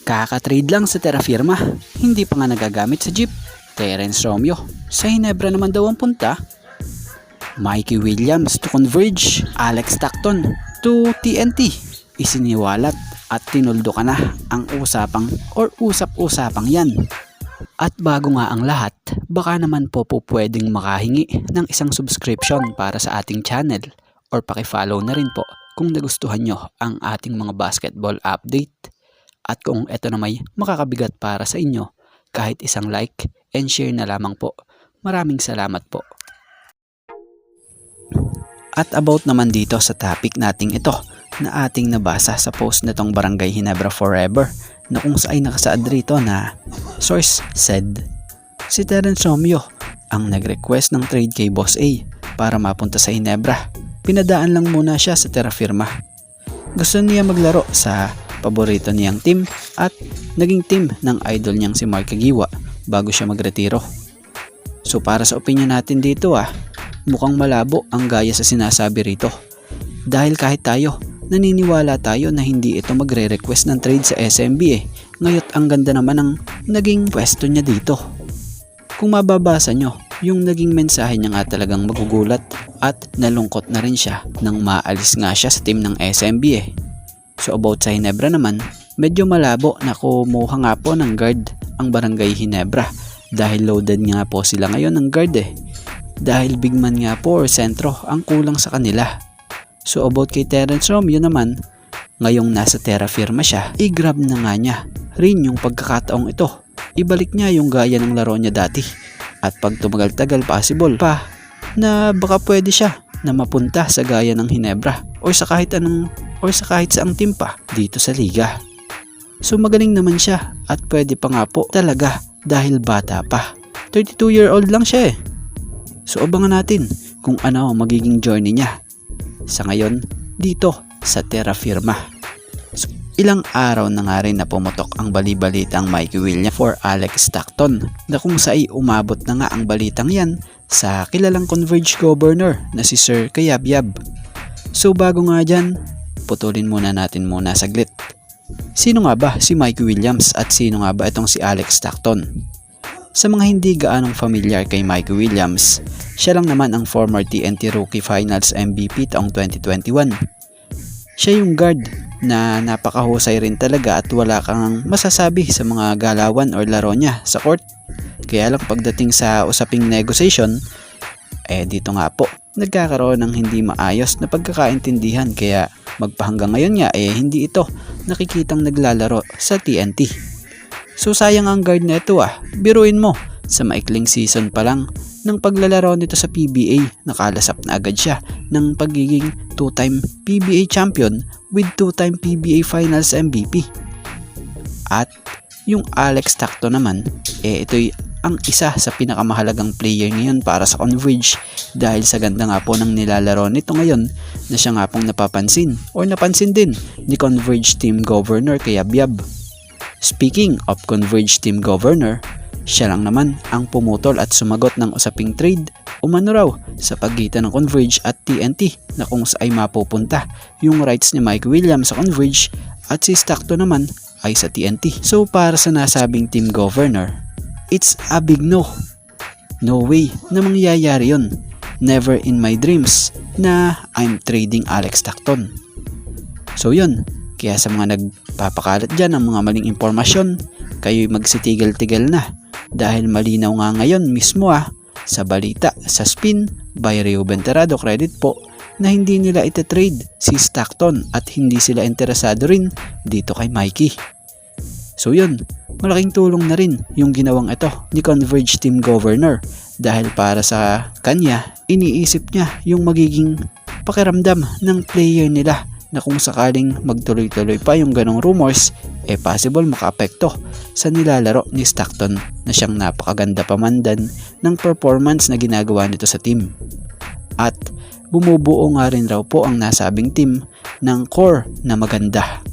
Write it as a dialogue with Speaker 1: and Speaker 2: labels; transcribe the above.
Speaker 1: Kaka-trade lang sa Terra Firma, hindi pa nga nagagamit sa jeep. Terence Romeo, sa Hinebra naman daw ang punta. Mikey Williams to Converge, Alex Stockton to TNT. Isiniwalat at tinuldo ka na ang usap-usapang yan. At bago nga ang lahat, baka naman po pwedeng makahingi ng isang subscription para sa ating channel or paki-follow na rin po kung nagustuhan nyo ang ating mga basketball update. At kung ito na may makakabigat para sa inyo, kahit isang like and share na lamang po. Maraming salamat po. At about naman dito sa topic nating ito na ating nabasa sa post na tong Barangay Hinebra Forever, na kung saan nakasaad rito na source said, si Terence Romeo ang nag-request ng trade kay Boss A para mapunta sa Hinebra. Pinadaan lang muna siya sa Terra Firma. Gusto niya maglaro sa paborito niyang team at naging team ng idol niyang si Mark Agiwa bago siya magretiro. So para sa opinion natin dito mukhang malabo ang gaya sa sinasabi rito. Dahil kahit tayo, naniniwala tayo na hindi ito magre-request ng trade sa SMB Ngayon ang ganda naman ng naging pwesto niya dito. Kung mababasa nyo, yung naging mensahe niya nga talagang magugulat at nalungkot na rin siya nang maalis nga siya sa team ng SMB So about sa Hinebra naman, medyo malabo na kumuha nga po ng guard ang Barangay Hinebra dahil loaded nga po sila ngayon ng guard Dahil big man nga po or sentro ang kulang sa kanila. So about kay Terence Romeo naman, ngayong nasa Terra Firma siya, i-grab na nga niya rin yung pagkakataong ito. Ibalik niya yung gaya ng laro niya dati. At pag tumagal-tagal possible pa na baka pwede siya na mapunta sa gaya ng Hinebra or sa kahit saang team pa dito sa liga. So magaling naman siya at pwede pa nga po talaga dahil bata pa. 32-year-old lang siya So abangan natin kung ano ang magiging journey niya sa ngayon dito sa Terra Firma. So, ilang araw na nga rin na pumutok ang bali-balitang Mikey Williams for Alex Stockton na kung saan umabot na nga ang balitang yan sa kilalang Converge Governor na si Sir Kayabyab. So bago nga dyan, putulin muna natin saglit. Sino nga ba si Mikey Williams at sino nga ba itong si Alex Stockton? Sa mga hindi gaanong familiar kay Mikey Williams, siya lang naman ang former TNT Rookie Finals MVP taong 2021. Siya yung guard na napakahusay rin talaga at wala kang masasabi sa mga galawan or laro niya sa court. Kaya lang pagdating sa usaping negotiation, dito nga po nagkakaroon ng hindi maayos na pagkakaintindihan kaya magpahanggang ngayon nga hindi ito nakikitang naglalaro sa TNT. So sayang ang guard na ito biruin mo, sa maikling season pa lang ng paglalaro nito sa PBA, nakalasap na agad siya ng pagiging 2-time PBA champion with 2-time PBA Finals MVP. At yung Alex Stockton naman, ito'y ang isa sa pinakamahalagang player ngayon para sa Converge dahil sa ganda nga po ng nilalaro nito ngayon na siya nga pong napansin din ni Converge Team Governor Kayabyab. Speaking of Converge Team Governor, siya lang naman ang pumutol at sumagot ng usaping trade umano raw sa pagitan ng Converge at TNT na kung saan mapupunta yung rights ni Mike Williams sa Converge at si Stockton naman ay sa TNT. So para sa nasabing Team Governor, it's a big no. No way na mangyayari yun. Never in my dreams na I'm trading Alex Stockton. So yun, kaya sa mga nagpapakalat dyan ng mga maling impormasyon, kayo'y magsitigil-tigil na dahil malinaw nga ngayon mismo sa balita sa Spin by Rio Venterado credit po na hindi nila ite-trade si Stockton at hindi sila interesado rin dito kay Mikey. So yun, malaking tulong na rin yung ginawang ito ni Converge Team Governor dahil para sa kanya, iniisip niya yung magiging pakiramdam ng player nila na kung sakaling magtuloy-tuloy pa yung ganong rumors, possible makaapekto sa nilalaro ni Stockton na siyang napakaganda pamandan ng performance na ginagawa nito sa team. At bumubuo nga rin raw po ang nasabing team ng core na maganda.